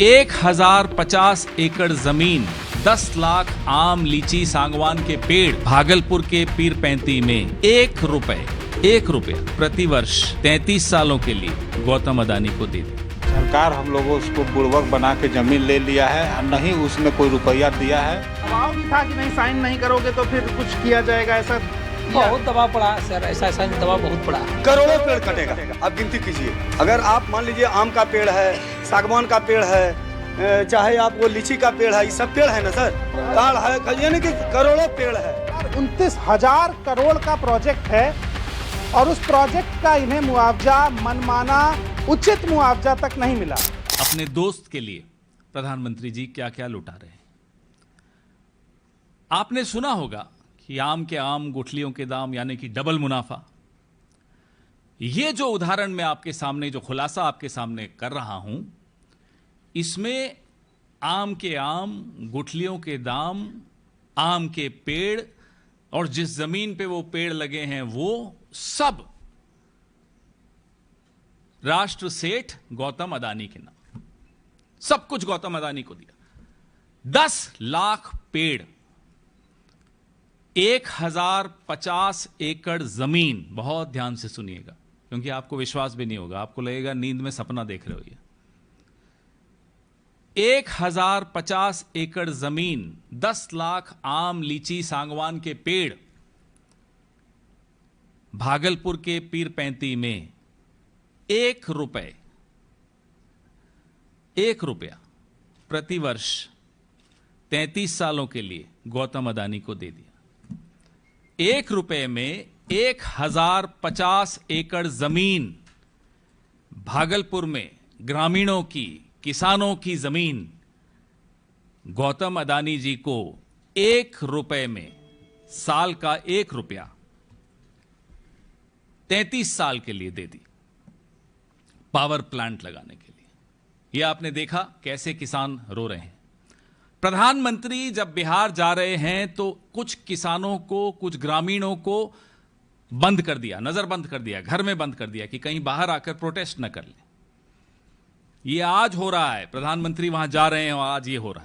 1050 एकड़ जमीन, 10 लाख आम लीची सागवान के पेड़ भागलपुर के पीर पैंती में 1 रुपया प्रति वर्ष 33 सालों के लिए गौतम अदानी को दे दी। सरकार हम लोगों उसको बुड़वक बना के जमीन ले लिया है और नहीं उसमें कोई रुपया दिया है। दबाव भी था कि नहीं साइन नहीं करोगे तो फिर कुछ किया जाएगा, ऐसा बहुत दबाव पड़ा सर, ऐसा दबाव बहुत पड़ा। करोड़ों पेड़ कटेगा, आप गिनती कीजिए। अगर आप मान लीजिए आम का पेड़ है, सागवान का पेड़ है, चाहे आप वो लीची का पेड़ है, ये सब पेड़ है ना सर, ताड़ है, यानी कि करोड़ों पेड़ है। 29,000 करोड़ का प्रोजेक्ट है और उस प्रोजेक्ट का इन्हें मुआवजा मनमाना उचित मुआवजा तक नहीं मिला। अपने दोस्त के लिए प्रधानमंत्री जी क्या क्या लुटा रहे हैं। आपने सुना होगा कि आम के आम गुठलियों के दाम यानी कि डबल मुनाफा। यह जो उदाहरण मैं आपके सामने, जो खुलासा आपके सामने कर रहा हूं, इसमें आम के आम गुठलियों के दाम, आम के पेड़ और जिस जमीन पे वो पेड़ लगे हैं वो सब राष्ट्र सेठ गौतम अदानी के नाम, सब कुछ गौतम अदानी को दिया। 10 लाख पेड़, 1050 एकड़ जमीन, बहुत ध्यान से सुनिएगा क्योंकि आपको विश्वास भी नहीं होगा, आपको लगेगा नींद में सपना देख रहे हो। ये 1050 एकड़ जमीन, 10 लाख आम लीची सागवान के पेड़ भागलपुर के पीर पैंती में 1 रुपया प्रति वर्ष 33 सालों के लिए गौतम अदानी को दे दिया। 1 रुपये में 1050 एकड़ जमीन, भागलपुर में ग्रामीणों की, किसानों की जमीन गौतम अदानी जी को 1 रुपये में, साल का 1 रुपया 33 साल के लिए दे दी, पावर प्लांट लगाने के लिए। यह आपने देखा कैसे किसान रो रहे हैं। प्रधानमंत्री जब बिहार जा रहे हैं तो कुछ किसानों को, कुछ ग्रामीणों को बंद कर दिया, नजरबंद कर दिया, घर में बंद कर दिया कि कहीं बाहर आकर प्रोटेस्ट न कर ले। यह आज हो रहा है, प्रधानमंत्री वहां जा रहे हैं और आज यह हो रहा है।